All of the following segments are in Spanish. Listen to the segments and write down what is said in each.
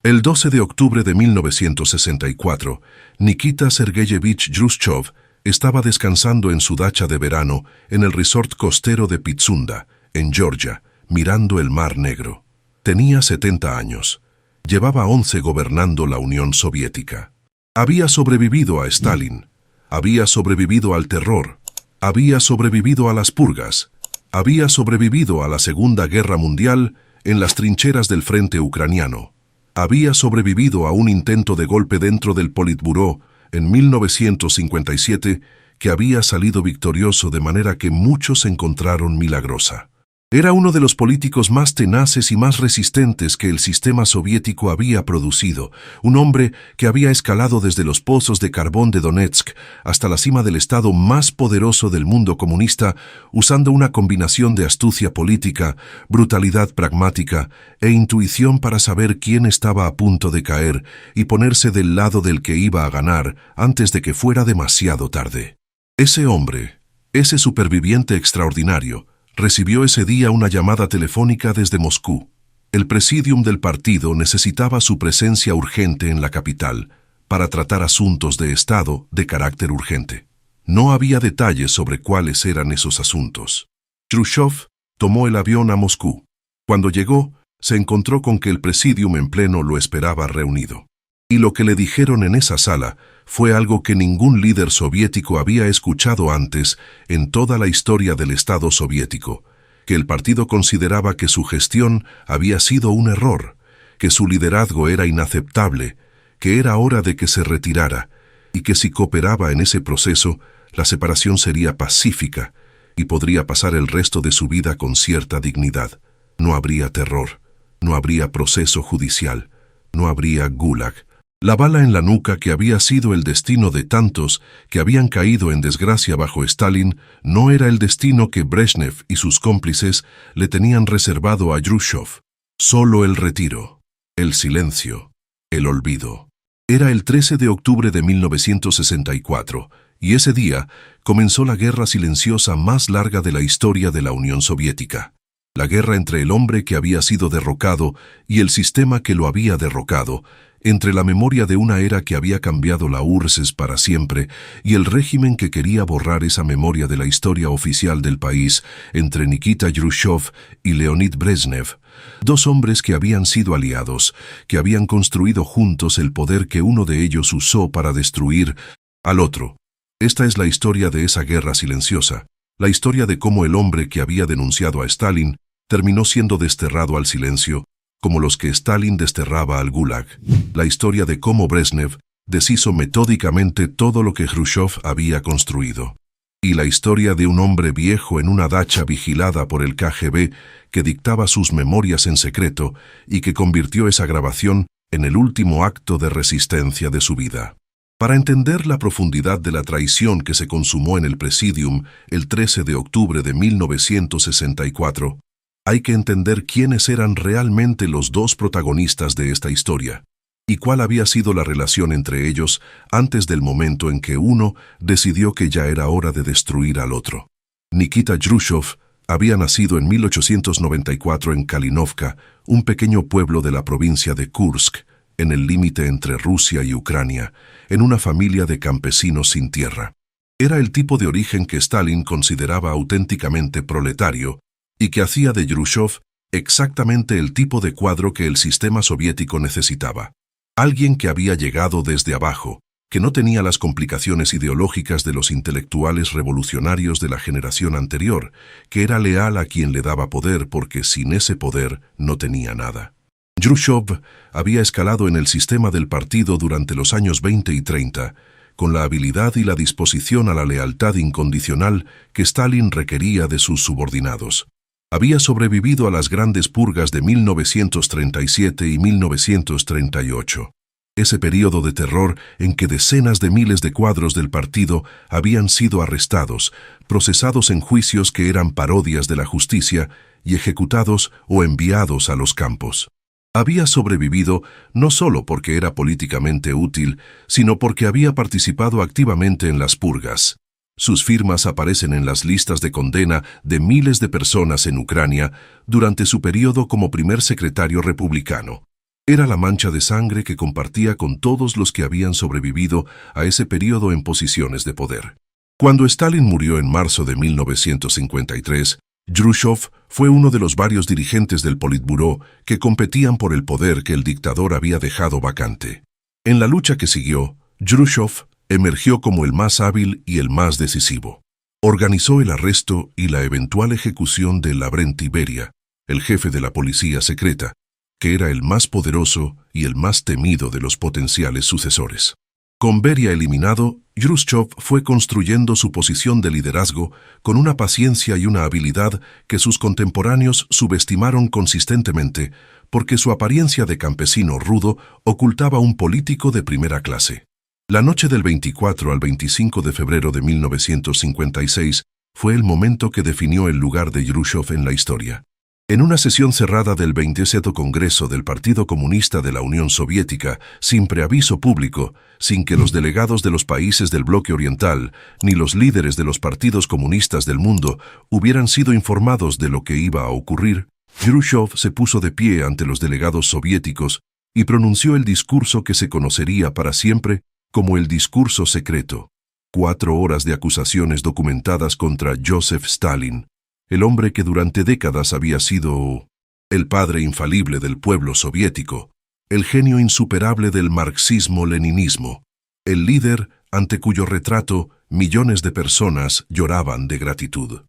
El 12 de octubre de 1964, Nikita Sergeyevich Khrushchev estaba descansando en su dacha de verano en el resort costero de Pitsunda, en Georgia, mirando el Mar Negro. Tenía 70 años. Llevaba 11 gobernando la Unión Soviética. Había sobrevivido a Stalin. Había sobrevivido al terror. Había sobrevivido a las purgas. Había sobrevivido a la Segunda Guerra Mundial en las trincheras del frente ucraniano. Había sobrevivido a un intento de golpe dentro del Politburó en 1957 que había salido victorioso de manera que muchos encontraron milagrosa. Era uno de los políticos más tenaces y más resistentes que el sistema soviético había producido, un hombre que había escalado desde los pozos de carbón de Donetsk hasta la cima del estado más poderoso del mundo comunista, usando una combinación de astucia política, brutalidad pragmática e intuición para saber quién estaba a punto de caer y ponerse del lado del que iba a ganar antes de que fuera demasiado tarde. Ese hombre, ese superviviente extraordinario, recibió ese día una llamada telefónica desde Moscú. El presidium del partido necesitaba su presencia urgente en la capital para tratar asuntos de Estado de carácter urgente. No había detalles sobre cuáles eran esos asuntos. Khrushchev tomó el avión a Moscú. Cuando llegó, se encontró con que el presidium en pleno lo esperaba reunido. Y lo que le dijeron en esa sala fue algo que ningún líder soviético había escuchado antes en toda la historia del Estado soviético, que el partido consideraba que su gestión había sido un error, que su liderazgo era inaceptable, que era hora de que se retirara, y que si cooperaba en ese proceso, la separación sería pacífica y podría pasar el resto de su vida con cierta dignidad. No habría terror, no habría proceso judicial, no habría gulag. La bala en la nuca que había sido el destino de tantos que habían caído en desgracia bajo Stalin no era el destino que Brezhnev y sus cómplices le tenían reservado a Khrushchev. Solo el retiro, el silencio, el olvido. Era el 13 de octubre de 1964, y ese día comenzó la guerra silenciosa más larga de la historia de la Unión Soviética. La guerra entre el hombre que había sido derrocado y el sistema que lo había derrocado, entre la memoria de una era que había cambiado la URSS para siempre y el régimen que quería borrar esa memoria de la historia oficial del país, entre Nikita Khrushchev y Leonid Brezhnev, dos hombres que habían sido aliados, que habían construido juntos el poder que uno de ellos usó para destruir al otro. Esta es la historia de esa guerra silenciosa, la historia de cómo el hombre que había denunciado a Stalin terminó siendo desterrado al silencio, como los que Stalin desterraba al Gulag. La historia de cómo Brezhnev deshizo metódicamente todo lo que Khrushchev había construido. Y la historia de un hombre viejo en una dacha vigilada por el KGB que dictaba sus memorias en secreto y que convirtió esa grabación en el último acto de resistencia de su vida. Para entender la profundidad de la traición que se consumó en el Presidium el 13 de octubre de 1964, hay que entender quiénes eran realmente los dos protagonistas de esta historia y cuál había sido la relación entre ellos antes del momento en que uno decidió que ya era hora de destruir al otro. Nikita Khrushchev había nacido en 1894 en Kalinovka, un pequeño pueblo de la provincia de Kursk, en el límite entre Rusia y Ucrania, en una familia de campesinos sin tierra. Era el tipo de origen que Stalin consideraba auténticamente proletario y que hacía de Khrushchev exactamente el tipo de cuadro que el sistema soviético necesitaba. Alguien que había llegado desde abajo, que no tenía las complicaciones ideológicas de los intelectuales revolucionarios de la generación anterior, que era leal a quien le daba poder porque sin ese poder no tenía nada. Khrushchev había escalado en el sistema del partido durante los años 20 y 30, con la habilidad y la disposición a la lealtad incondicional que Stalin requería de sus subordinados. Había sobrevivido a las grandes purgas de 1937 y 1938, ese período de terror en que decenas de miles de cuadros del partido habían sido arrestados, procesados en juicios que eran parodias de la justicia y ejecutados o enviados a los campos. Había sobrevivido no solo porque era políticamente útil, sino porque había participado activamente en las purgas. Sus firmas aparecen en las listas de condena de miles de personas en Ucrania durante su periodo como primer secretario republicano. Era la mancha de sangre que compartía con todos los que habían sobrevivido a ese período en posiciones de poder. Cuando Stalin murió en marzo de 1953, Jrushchov fue uno de los varios dirigentes del Politburó que competían por el poder que el dictador había dejado vacante. En la lucha que siguió, Jrushchov emergió como el más hábil y el más decisivo. Organizó el arresto y la eventual ejecución de Lavrenti Beria, el jefe de la policía secreta, que era el más poderoso y el más temido de los potenciales sucesores. Con Beria eliminado, Jrushchov fue construyendo su posición de liderazgo con una paciencia y una habilidad que sus contemporáneos subestimaron consistentemente porque su apariencia de campesino rudo ocultaba un político de primera clase. La noche del 24 al 25 de febrero de 1956 fue el momento que definió el lugar de Jrushchov en la historia. En una sesión cerrada del 27º Congreso del Partido Comunista de la Unión Soviética, sin preaviso público, sin que los delegados de los países del bloque oriental ni los líderes de los partidos comunistas del mundo hubieran sido informados de lo que iba a ocurrir, Jrushchov se puso de pie ante los delegados soviéticos y pronunció el discurso que se conocería para siempre como el discurso secreto. 4 horas de acusaciones documentadas contra Joseph Stalin, el hombre que durante décadas había sido el padre infalible del pueblo soviético, el genio insuperable del marxismo-leninismo, el líder ante cuyo retrato millones de personas lloraban de gratitud.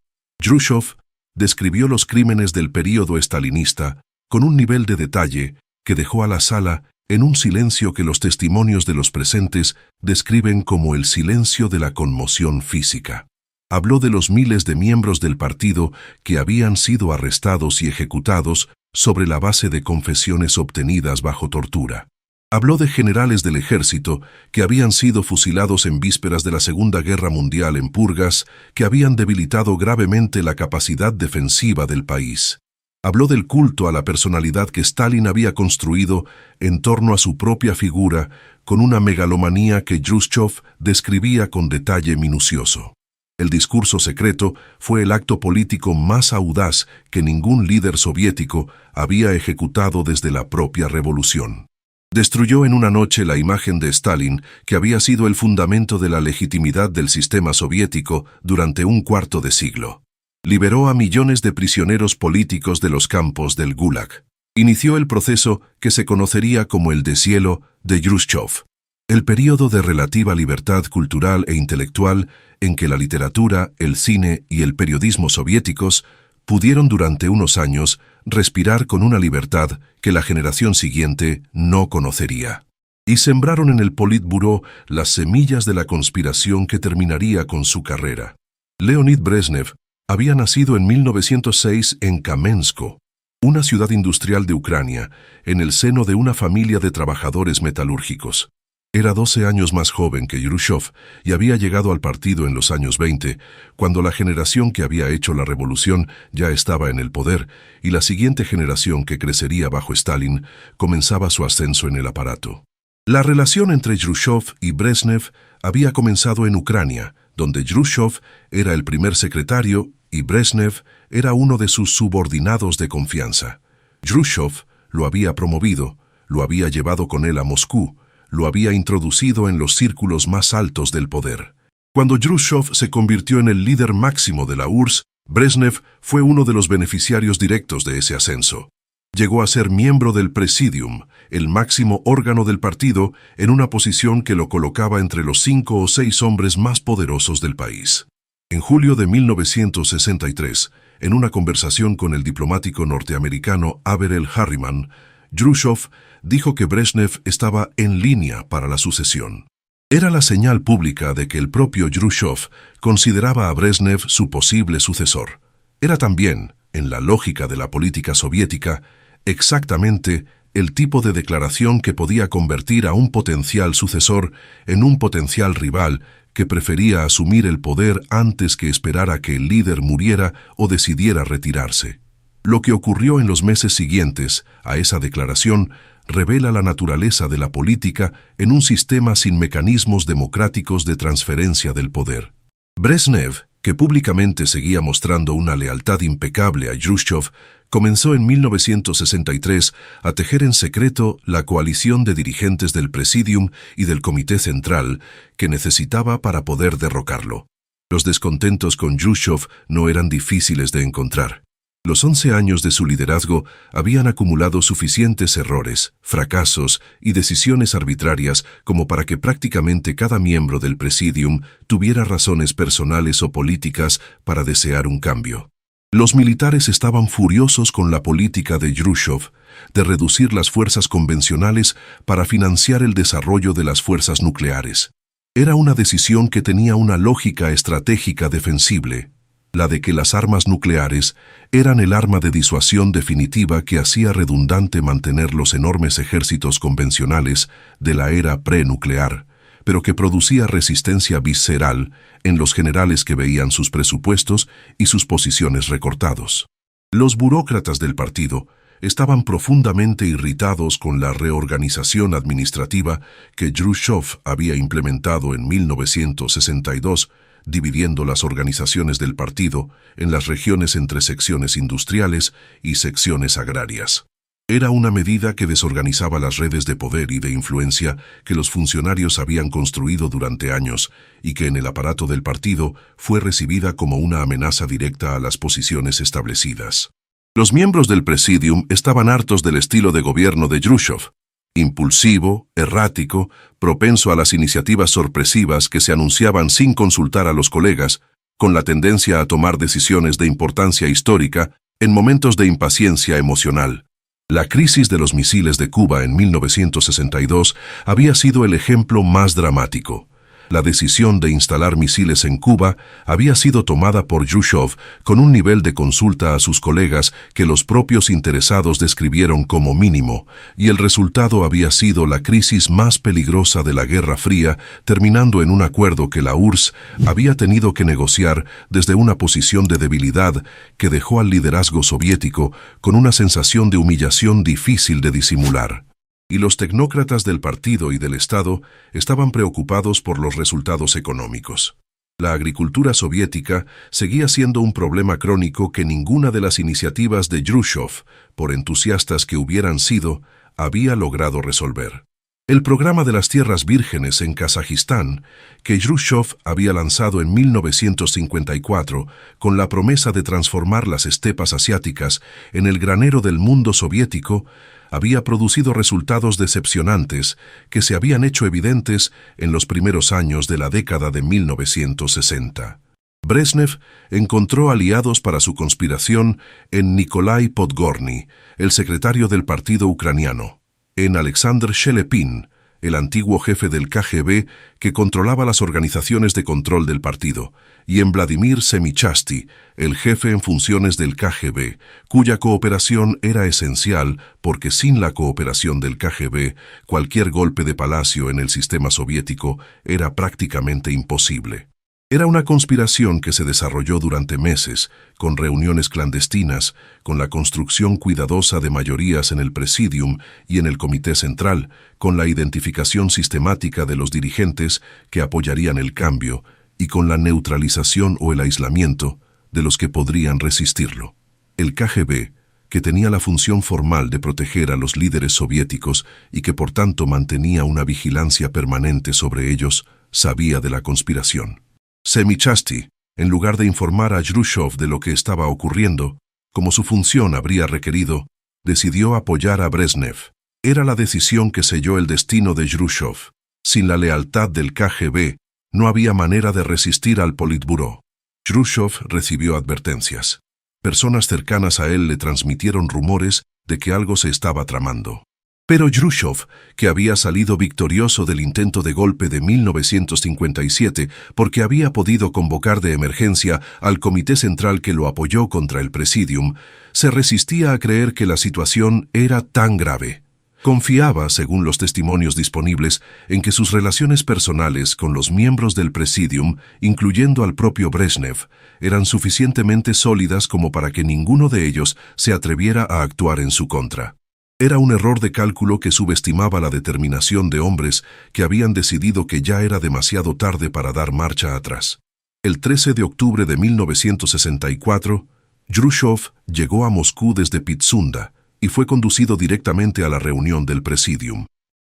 Jrushchov describió los crímenes del período estalinista con un nivel de detalle que dejó a la sala en un silencio que los testimonios de los presentes describen como el silencio de la conmoción física. Habló de los miles de miembros del partido que habían sido arrestados y ejecutados sobre la base de confesiones obtenidas bajo tortura. Habló de generales del ejército que habían sido fusilados en vísperas de la Segunda Guerra Mundial en purgas que habían debilitado gravemente la capacidad defensiva del país. Habló del culto a la personalidad que Stalin había construido en torno a su propia figura con una megalomanía que Jrushchov describía con detalle minucioso. El discurso secreto fue el acto político más audaz que ningún líder soviético había ejecutado desde la propia revolución. Destruyó en una noche la imagen de Stalin, que había sido el fundamento de la legitimidad del sistema soviético durante un cuarto de siglo. Liberó a millones de prisioneros políticos de los campos del Gulag. Inició el proceso que se conocería como el deshielo de Jrushchov, el período de relativa libertad cultural e intelectual en que la literatura, el cine y el periodismo soviéticos pudieron durante unos años respirar con una libertad que la generación siguiente no conocería. Y sembraron en el Politburó las semillas de la conspiración que terminaría con su carrera. Leonid Brezhnev había nacido en 1906 en Kamensko, una ciudad industrial de Ucrania, en el seno de una familia de trabajadores metalúrgicos. Era 12 años más joven que Jrushchov y había llegado al partido en los años 20, cuando la generación que había hecho la revolución ya estaba en el poder y la siguiente generación que crecería bajo Stalin comenzaba su ascenso en el aparato. La relación entre Jrushchov y Brezhnev había comenzado en Ucrania, donde Jrushchov era el primer secretario y Brezhnev era uno de sus subordinados de confianza. Jrushchov lo había promovido, lo había llevado con él a Moscú, lo había introducido en los círculos más altos del poder. Cuando Jrushchov se convirtió en el líder máximo de la URSS, Brezhnev fue uno de los beneficiarios directos de ese ascenso. Llegó a ser miembro del Presidium, el máximo órgano del partido, en una posición que lo colocaba entre los 5 o 6 hombres más poderosos del país. En julio de 1963, en una conversación con el diplomático norteamericano Averell Harriman, Jrushchov dijo que Brezhnev estaba en línea para la sucesión. Era la señal pública de que el propio Jrushchov consideraba a Brezhnev su posible sucesor. Era también, en la lógica de la política soviética, exactamente el tipo de declaración que podía convertir a un potencial sucesor en un potencial rival que prefería asumir el poder antes que esperar a que el líder muriera o decidiera retirarse. Lo que ocurrió en los meses siguientes a esa declaración revela la naturaleza de la política en un sistema sin mecanismos democráticos de transferencia del poder. Brezhnev, que públicamente seguía mostrando una lealtad impecable a Jrushchov, comenzó en 1963 a tejer en secreto la coalición de dirigentes del Presidium y del Comité Central que necesitaba para poder derrocarlo. Los descontentos con Jrushchov no eran difíciles de encontrar. Los 11 años de su liderazgo habían acumulado suficientes errores, fracasos y decisiones arbitrarias como para que prácticamente cada miembro del Presidium tuviera razones personales o políticas para desear un cambio. Los militares estaban furiosos con la política de Jrushchov de reducir las fuerzas convencionales para financiar el desarrollo de las fuerzas nucleares. Era una decisión que tenía una lógica estratégica defensible, la de que las armas nucleares eran el arma de disuasión definitiva que hacía redundante mantener los enormes ejércitos convencionales de la era prenuclear, pero que producía resistencia visceral en los generales que veían sus presupuestos y sus posiciones recortados. Los burócratas del partido estaban profundamente irritados con la reorganización administrativa que Jrushchov había implementado en 1962, dividiendo las organizaciones del partido en las regiones entre secciones industriales y secciones agrarias. Era una medida que desorganizaba las redes de poder y de influencia que los funcionarios habían construido durante años y que en el aparato del partido fue recibida como una amenaza directa a las posiciones establecidas. Los miembros del Presidium estaban hartos del estilo de gobierno de Jrushchov, impulsivo, errático, propenso a las iniciativas sorpresivas que se anunciaban sin consultar a los colegas, con la tendencia a tomar decisiones de importancia histórica en momentos de impaciencia emocional. La crisis de los misiles de Cuba en 1962 había sido el ejemplo más dramático. La decisión de instalar misiles en Cuba había sido tomada por Jrushchov con un nivel de consulta a sus colegas que los propios interesados describieron como mínimo, y el resultado había sido la crisis más peligrosa de la Guerra Fría, terminando en un acuerdo que la URSS había tenido que negociar desde una posición de debilidad que dejó al liderazgo soviético con una sensación de humillación difícil de disimular. Y los tecnócratas del partido y del Estado estaban preocupados por los resultados económicos. La agricultura soviética seguía siendo un problema crónico que ninguna de las iniciativas de Jrushchov, por entusiastas que hubieran sido, había logrado resolver. El programa de las tierras vírgenes en Kazajistán, que Jrushchov había lanzado en 1954 con la promesa de transformar las estepas asiáticas en el granero del mundo soviético, había producido resultados decepcionantes que se habían hecho evidentes en los primeros años de la década de 1960. Brezhnev encontró aliados para su conspiración en Nikolai Podgorny, el secretario del partido ucraniano, en Alexander Shelepin, el antiguo jefe del KGB que controlaba las organizaciones de control del partido, y en Vladimir Semichasti, el jefe en funciones del KGB, cuya cooperación era esencial porque sin la cooperación del KGB, cualquier golpe de palacio en el sistema soviético era prácticamente imposible. Era una conspiración que se desarrolló durante meses, con reuniones clandestinas, con la construcción cuidadosa de mayorías en el Presidium y en el Comité Central, con la identificación sistemática de los dirigentes que apoyarían el cambio y con la neutralización o el aislamiento de los que podrían resistirlo. El KGB, que tenía la función formal de proteger a los líderes soviéticos y que por tanto mantenía una vigilancia permanente sobre ellos, sabía de la conspiración. Semichasti, en lugar de informar a Jrushchov de lo que estaba ocurriendo, como su función habría requerido, decidió apoyar a Brezhnev. Era la decisión que selló el destino de Jrushchov. Sin la lealtad del KGB, no había manera de resistir al Politburó. Jrushchov recibió advertencias. Personas cercanas a él le transmitieron rumores de que algo se estaba tramando. Pero Jrushchov, que había salido victorioso del intento de golpe de 1957 porque había podido convocar de emergencia al Comité Central que lo apoyó contra el Presidium, se resistía a creer que la situación era tan grave. Confiaba, según los testimonios disponibles, en que sus relaciones personales con los miembros del Presidium, incluyendo al propio Brezhnev, eran suficientemente sólidas como para que ninguno de ellos se atreviera a actuar en su contra. Era un error de cálculo que subestimaba la determinación de hombres que habían decidido que ya era demasiado tarde para dar marcha atrás. El 13 de octubre de 1964, Jrushchov llegó a Moscú desde Pitsunda y fue conducido directamente a la reunión del Presidium.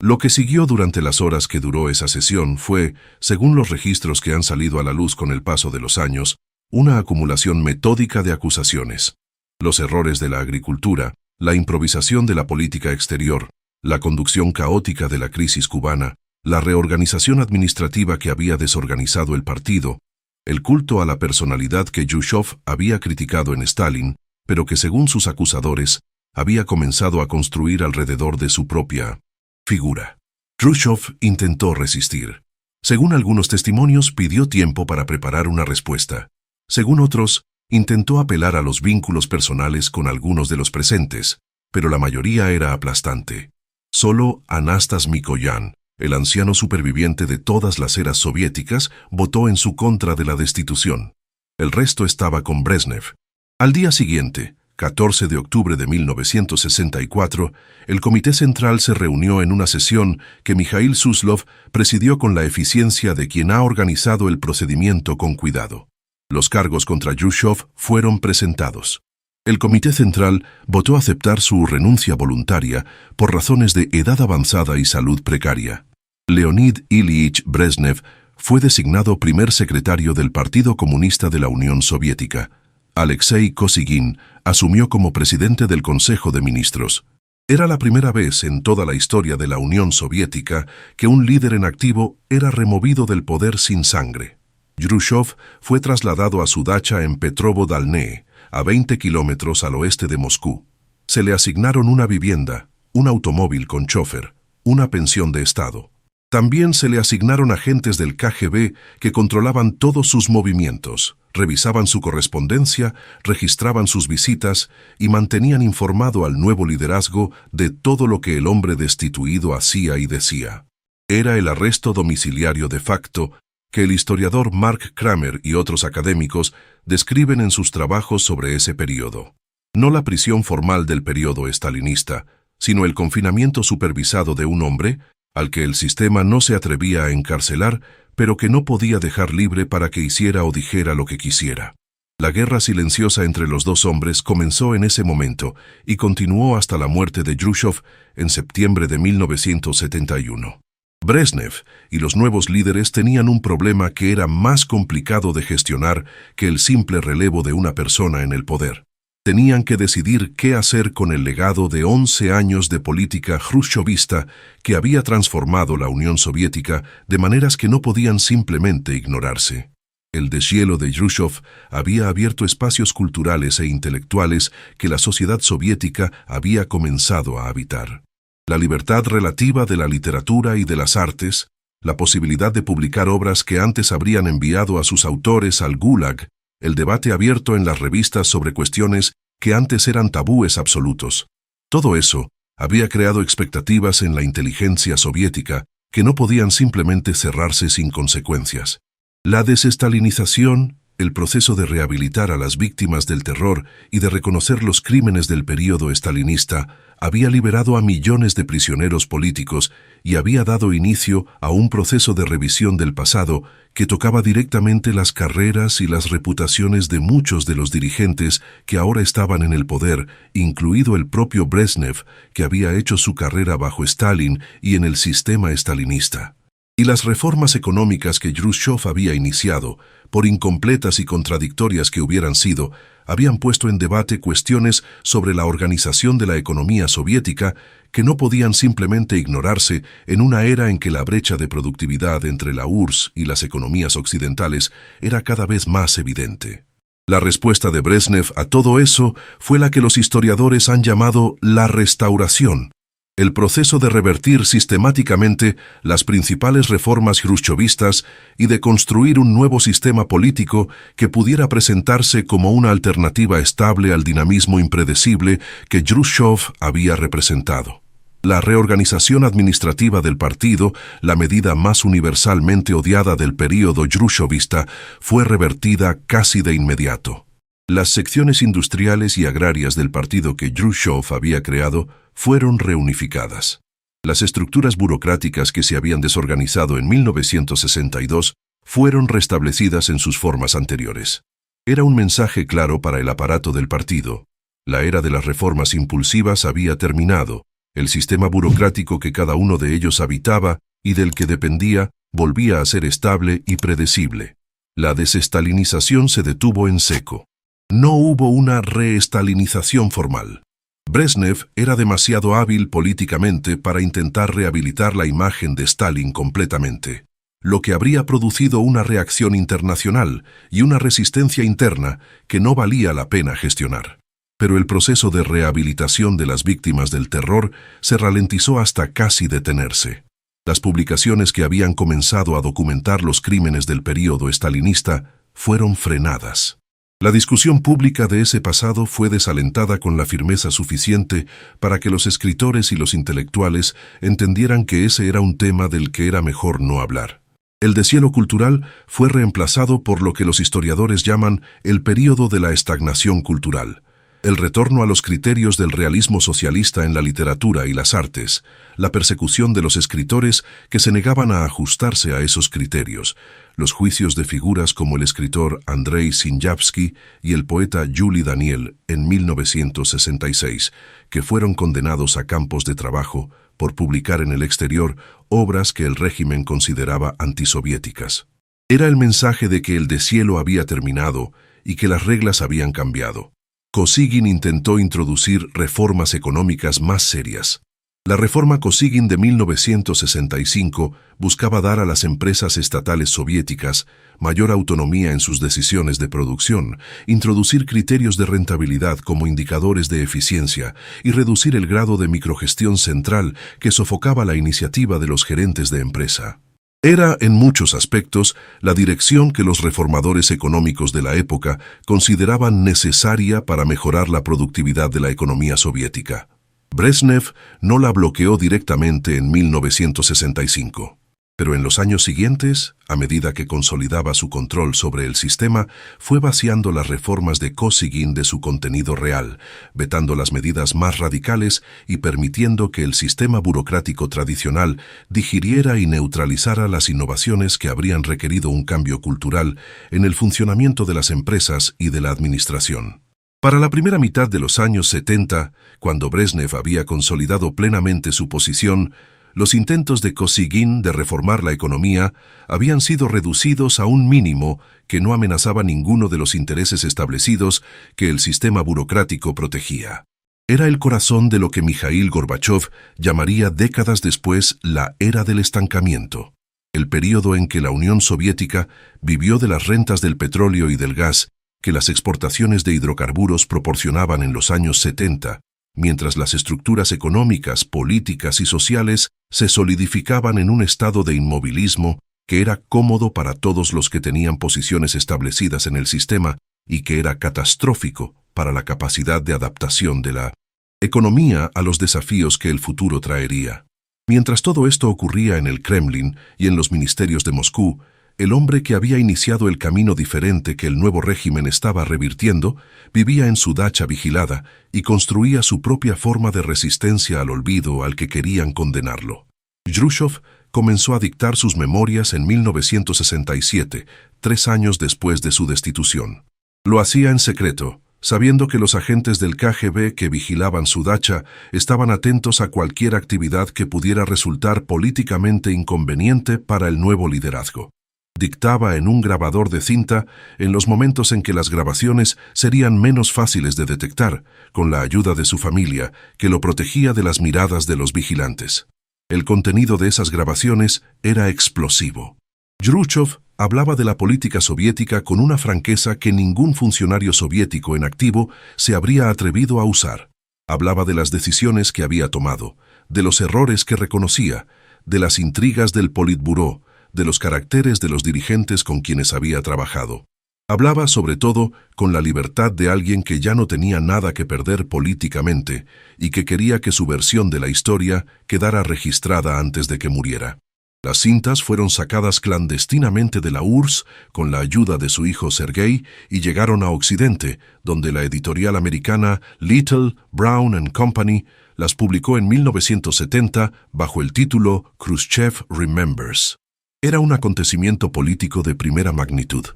Lo que siguió durante las horas que duró esa sesión fue, según los registros que han salido a la luz con el paso de los años, una acumulación metódica de acusaciones. Los errores de la agricultura, la improvisación de la política exterior, la conducción caótica de la crisis cubana, la reorganización administrativa que había desorganizado el partido, el culto a la personalidad que Jrushchov había criticado en Stalin, pero que según sus acusadores, había comenzado a construir alrededor de su propia figura. Jrushchov intentó resistir. Según algunos testimonios, pidió tiempo para preparar una respuesta. Según otros, intentó apelar a los vínculos personales con algunos de los presentes, pero la mayoría era aplastante. Solo Anastas Mikoyan, el anciano superviviente de todas las eras soviéticas, votó en su contra de la destitución. El resto estaba con Brezhnev. Al día siguiente, 14 de octubre de 1964, el Comité Central se reunió en una sesión que Mikhail Suslov presidió con la eficiencia de quien ha organizado el procedimiento con cuidado. Los cargos contra Jrushchov fueron presentados. El Comité Central votó aceptar su renuncia voluntaria por razones de edad avanzada y salud precaria. Leonid Ilyich Brezhnev fue designado primer secretario del Partido Comunista de la Unión Soviética. Alexei Kosygin asumió como presidente del Consejo de Ministros. Era la primera vez en toda la historia de la Unión Soviética que un líder en activo era removido del poder sin sangre. Jrushchov fue trasladado a su dacha en Petrovo-Dalneye, a 20 kilómetros al oeste de Moscú. Se le asignaron una vivienda, un automóvil con chofer, una pensión de Estado. También se le asignaron agentes del KGB que controlaban todos sus movimientos, revisaban su correspondencia, registraban sus visitas y mantenían informado al nuevo liderazgo de todo lo que el hombre destituido hacía y decía. Era el arresto domiciliario de facto que el historiador Mark Kramer y otros académicos describen en sus trabajos sobre ese periodo. No la prisión formal del periodo estalinista, sino el confinamiento supervisado de un hombre al que el sistema no se atrevía a encarcelar, pero que no podía dejar libre para que hiciera o dijera lo que quisiera. La guerra silenciosa entre los dos hombres comenzó en ese momento y continuó hasta la muerte de Jrushchov en septiembre de 1971. Brezhnev y los nuevos líderes tenían un problema que era más complicado de gestionar que el simple relevo de una persona en el poder. Tenían que decidir qué hacer con el legado de 11 años de política jrushchovista que había transformado la Unión Soviética de maneras que no podían simplemente ignorarse. El deshielo de Jrushchov había abierto espacios culturales e intelectuales que la sociedad soviética había comenzado a habitar. La libertad relativa de la literatura y de las artes, la posibilidad de publicar obras que antes habrían enviado a sus autores al Gulag, el debate abierto en las revistas sobre cuestiones que antes eran tabúes absolutos. Todo eso había creado expectativas en la inteligencia soviética que no podían simplemente cerrarse sin consecuencias. La desestalinización, el proceso de rehabilitar a las víctimas del terror y de reconocer los crímenes del período estalinista, había liberado a millones de prisioneros políticos y había dado inicio a un proceso de revisión del pasado que tocaba directamente las carreras y las reputaciones de muchos de los dirigentes que ahora estaban en el poder, incluido el propio Brezhnev, que había hecho su carrera bajo Stalin y en el sistema estalinista. Y las reformas económicas que Jrushchov había iniciado, por incompletas y contradictorias que hubieran sido, habían puesto en debate cuestiones sobre la organización de la economía soviética que no podían simplemente ignorarse en una era en que la brecha de productividad entre la URSS y las economías occidentales era cada vez más evidente. La respuesta de Brezhnev a todo eso fue la que los historiadores han llamado la restauración, el proceso de revertir sistemáticamente las principales reformas jrushchovistas y de construir un nuevo sistema político que pudiera presentarse como una alternativa estable al dinamismo impredecible que Jrushchov había representado. La reorganización administrativa del partido, la medida más universalmente odiada del período jrushchovista, fue revertida casi de inmediato. Las secciones industriales y agrarias del partido que Jrushchov había creado fueron reunificadas. Las estructuras burocráticas que se habían desorganizado en 1962 fueron restablecidas en sus formas anteriores. Era un mensaje claro para el aparato del partido. La era de las reformas impulsivas había terminado. El sistema burocrático que cada uno de ellos habitaba y del que dependía volvía a ser estable y predecible. La desestalinización se detuvo en seco. No hubo una reestalinización formal. Brezhnev era demasiado hábil políticamente para intentar rehabilitar la imagen de Stalin completamente, lo que habría producido una reacción internacional y una resistencia interna que no valía la pena gestionar. Pero el proceso de rehabilitación de las víctimas del terror se ralentizó hasta casi detenerse. Las publicaciones que habían comenzado a documentar los crímenes del período estalinista fueron frenadas. La discusión pública de ese pasado fue desalentada con la firmeza suficiente para que los escritores y los intelectuales entendieran que ese era un tema del que era mejor no hablar. El deshielo cultural fue reemplazado por lo que los historiadores llaman el período de la estagnación cultural. El retorno a los criterios del realismo socialista en la literatura y las artes, la persecución de los escritores que se negaban a ajustarse a esos criterios, los juicios de figuras como el escritor Andrei Sinyavsky y el poeta Yuli Daniel en 1966, que fueron condenados a campos de trabajo por publicar en el exterior obras que el régimen consideraba antisoviéticas. Era el mensaje de que el deshielo había terminado y que las reglas habían cambiado. Kosygin intentó introducir reformas económicas más serias. La reforma Kosygin de 1965 buscaba dar a las empresas estatales soviéticas mayor autonomía en sus decisiones de producción, introducir criterios de rentabilidad como indicadores de eficiencia y reducir el grado de microgestión central que sofocaba la iniciativa de los gerentes de empresa. Era, en muchos aspectos, la dirección que los reformadores económicos de la época consideraban necesaria para mejorar la productividad de la economía soviética. Brezhnev no la bloqueó directamente en 1965. Pero en los años siguientes, a medida que consolidaba su control sobre el sistema, fue vaciando las reformas de Kosygin de su contenido real, vetando las medidas más radicales y permitiendo que el sistema burocrático tradicional digiriera y neutralizara las innovaciones que habrían requerido un cambio cultural en el funcionamiento de las empresas y de la administración. Para la primera mitad de los años 70, cuando Brezhnev había consolidado plenamente su posición, los intentos de Kosygin de reformar la economía habían sido reducidos a un mínimo que no amenazaba ninguno de los intereses establecidos que el sistema burocrático protegía. Era el corazón de lo que Mikhail Gorbachev llamaría décadas después la era del estancamiento, el período en que la Unión Soviética vivió de las rentas del petróleo y del gas que las exportaciones de hidrocarburos proporcionaban en los años 70, mientras las estructuras económicas, políticas y sociales se solidificaban en un estado de inmovilismo que era cómodo para todos los que tenían posiciones establecidas en el sistema y que era catastrófico para la capacidad de adaptación de la economía a los desafíos que el futuro traería. Mientras todo esto ocurría en el Kremlin y en los ministerios de Moscú, el hombre que había iniciado el camino diferente que el nuevo régimen estaba revirtiendo, vivía en su dacha vigilada y construía su propia forma de resistencia al olvido al que querían condenarlo. Jrushchov comenzó a dictar sus memorias en 1967, 3 años después de su destitución. Lo hacía en secreto, sabiendo que los agentes del KGB que vigilaban su dacha estaban atentos a cualquier actividad que pudiera resultar políticamente inconveniente para el nuevo liderazgo. Dictaba en un grabador de cinta en los momentos en que las grabaciones serían menos fáciles de detectar, con la ayuda de su familia, que lo protegía de las miradas de los vigilantes. El contenido de esas grabaciones era explosivo. Jrushchov hablaba de la política soviética con una franqueza que ningún funcionario soviético en activo se habría atrevido a usar. Hablaba de las decisiones que había tomado, de los errores que reconocía, de las intrigas del Politburó, de los caracteres de los dirigentes con quienes había trabajado. Hablaba, sobre todo, con la libertad de alguien que ya no tenía nada que perder políticamente y que quería que su versión de la historia quedara registrada antes de que muriera. Las cintas fueron sacadas clandestinamente de la URSS con la ayuda de su hijo Sergei y llegaron a Occidente, donde la editorial americana Little, Brown and Company las publicó en 1970 bajo el título Khrushchev Remembers. Era un acontecimiento político de primera magnitud.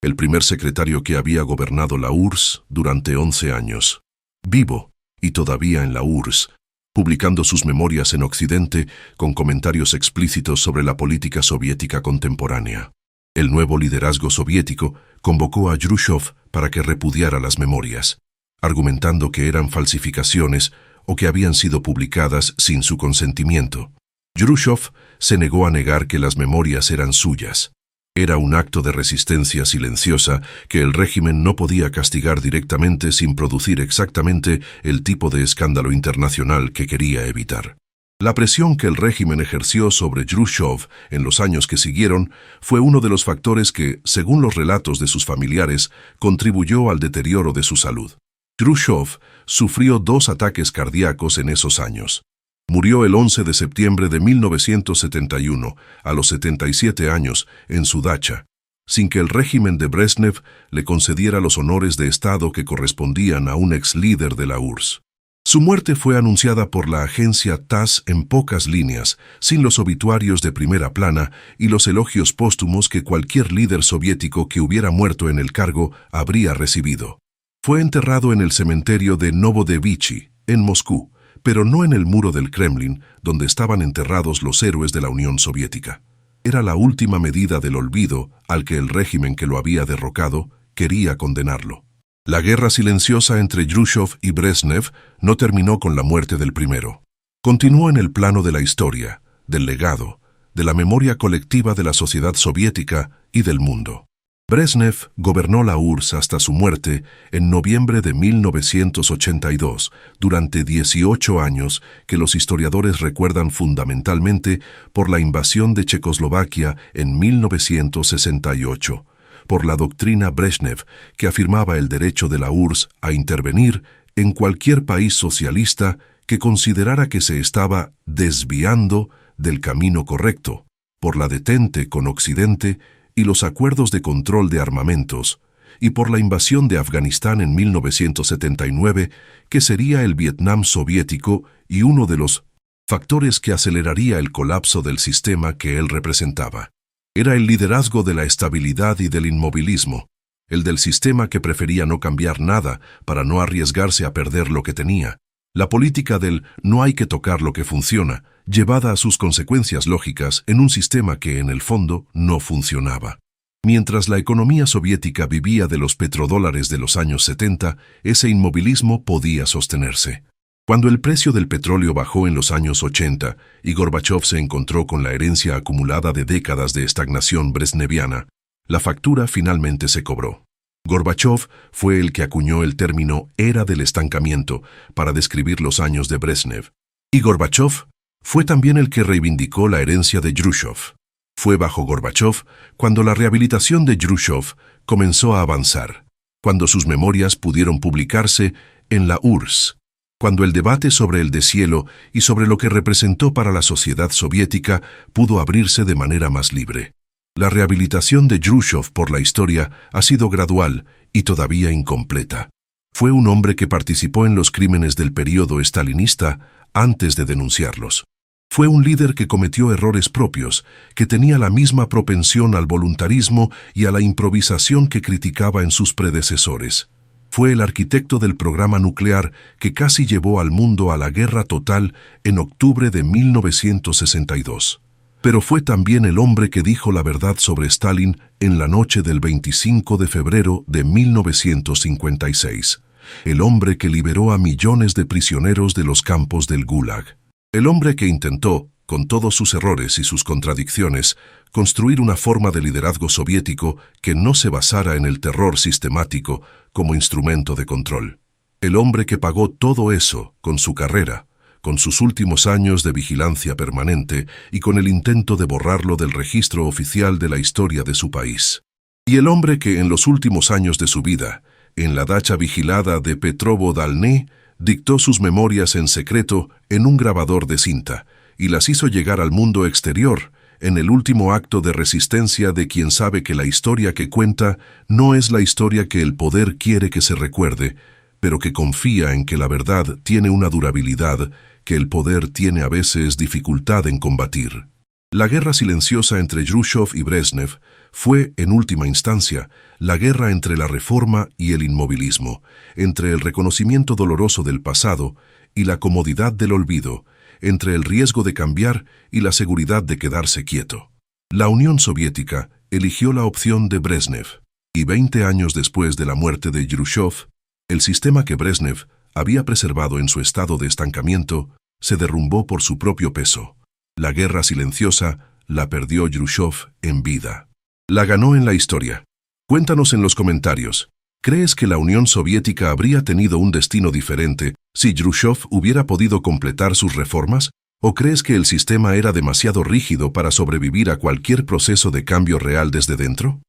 el primer secretario que había gobernado la URSS durante 11 años. Vivo, y todavía en la URSS, publicando sus memorias en Occidente con comentarios explícitos sobre la política soviética contemporánea. El nuevo liderazgo soviético convocó a Jrushchov para que repudiara las memorias, argumentando que eran falsificaciones o que habían sido publicadas sin su consentimiento. Jrushchov se negó a negar que las memorias eran suyas. Era un acto de resistencia silenciosa que el régimen no podía castigar directamente sin producir exactamente el tipo de escándalo internacional que quería evitar. La presión que el régimen ejerció sobre Jrushchov en los años que siguieron fue uno de los factores que, según los relatos de sus familiares, contribuyó al deterioro de su salud. Jrushchov sufrió 2 ataques cardíacos en esos años. Murió el 11 de septiembre de 1971, a los 77 años, en su dacha, sin que el régimen de Brezhnev le concediera los honores de Estado que correspondían a un ex líder de la URSS. Su muerte fue anunciada por la agencia TASS en pocas líneas, sin los obituarios de primera plana y los elogios póstumos que cualquier líder soviético que hubiera muerto en el cargo habría recibido. Fue enterrado en el cementerio de Novodevichy, en Moscú, pero no en el muro del Kremlin, donde estaban enterrados los héroes de la Unión Soviética. Era la última medida del olvido al que el régimen que lo había derrocado quería condenarlo. La guerra silenciosa entre Jrushchov y Brezhnev no terminó con la muerte del primero. Continuó en el plano de la historia, del legado, de la memoria colectiva de la sociedad soviética y del mundo. Brezhnev gobernó la URSS hasta su muerte en noviembre de 1982, durante 18 años que los historiadores recuerdan fundamentalmente por la invasión de Checoslovaquia en 1968, por la doctrina Brezhnev que afirmaba el derecho de la URSS a intervenir en cualquier país socialista que considerara que se estaba desviando del camino correcto, por la detente con Occidente y los acuerdos de control de armamentos, y por la invasión de Afganistán en 1979, que sería el Vietnam soviético y uno de los factores que aceleraría el colapso del sistema que él representaba. Era el liderazgo de la estabilidad y del inmovilismo, el del sistema que prefería no cambiar nada para no arriesgarse a perder lo que tenía, la política del no hay que tocar lo que funciona, llevada a sus consecuencias lógicas en un sistema que en el fondo no funcionaba. Mientras la economía soviética vivía de los petrodólares de los años 70, ese inmovilismo podía sostenerse. Cuando el precio del petróleo bajó en los años 80 y Gorbachov se encontró con la herencia acumulada de décadas de estagnación brezhneviana, la factura finalmente se cobró. Gorbachov fue el que acuñó el término «era del estancamiento» para describir los años de Brezhnev. Y Gorbachov fue también el que reivindicó la herencia de Jrushchov. Fue bajo Gorbachov cuando la rehabilitación de Jrushchov comenzó a avanzar, cuando sus memorias pudieron publicarse en la URSS, cuando el debate sobre el deshielo y sobre lo que representó para la sociedad soviética pudo abrirse de manera más libre. La rehabilitación de Jrushchov por la historia ha sido gradual y todavía incompleta. Fue un hombre que participó en los crímenes del período estalinista antes de denunciarlos. Fue un líder que cometió errores propios, que tenía la misma propensión al voluntarismo y a la improvisación que criticaba en sus predecesores. Fue el arquitecto del programa nuclear que casi llevó al mundo a la guerra total en octubre de 1962. Pero fue también el hombre que dijo la verdad sobre Stalin en la noche del 25 de febrero de 1956. El hombre que liberó a millones de prisioneros de los campos del Gulag. El hombre que intentó, con todos sus errores y sus contradicciones, construir una forma de liderazgo soviético que no se basara en el terror sistemático como instrumento de control. El hombre que pagó todo eso con su carrera, con sus últimos años de vigilancia permanente y con el intento de borrarlo del registro oficial de la historia de su país. Y el hombre que en los últimos años de su vida, en la dacha vigilada de Petrovo-Dalny, dictó sus memorias en secreto en un grabador de cinta y las hizo llegar al mundo exterior en el último acto de resistencia de quien sabe que la historia que cuenta no es la historia que el poder quiere que se recuerde, pero que confía en que la verdad tiene una durabilidad que el poder tiene a veces dificultad en combatir. La guerra silenciosa entre Jrushchov y Brezhnev fue, en última instancia, la guerra entre la reforma y el inmovilismo, entre el reconocimiento doloroso del pasado y la comodidad del olvido, entre el riesgo de cambiar y la seguridad de quedarse quieto. La Unión Soviética eligió la opción de Brezhnev, y 20 años después de la muerte de Jrushchov, el sistema que Brezhnev había preservado en su estado de estancamiento se derrumbó por su propio peso. La guerra silenciosa la perdió Jrushchov en vida. La ganó en la historia. Cuéntanos en los comentarios, ¿crees que la Unión Soviética habría tenido un destino diferente si Jrushchov hubiera podido completar sus reformas? ¿O crees que el sistema era demasiado rígido para sobrevivir a cualquier proceso de cambio real desde dentro?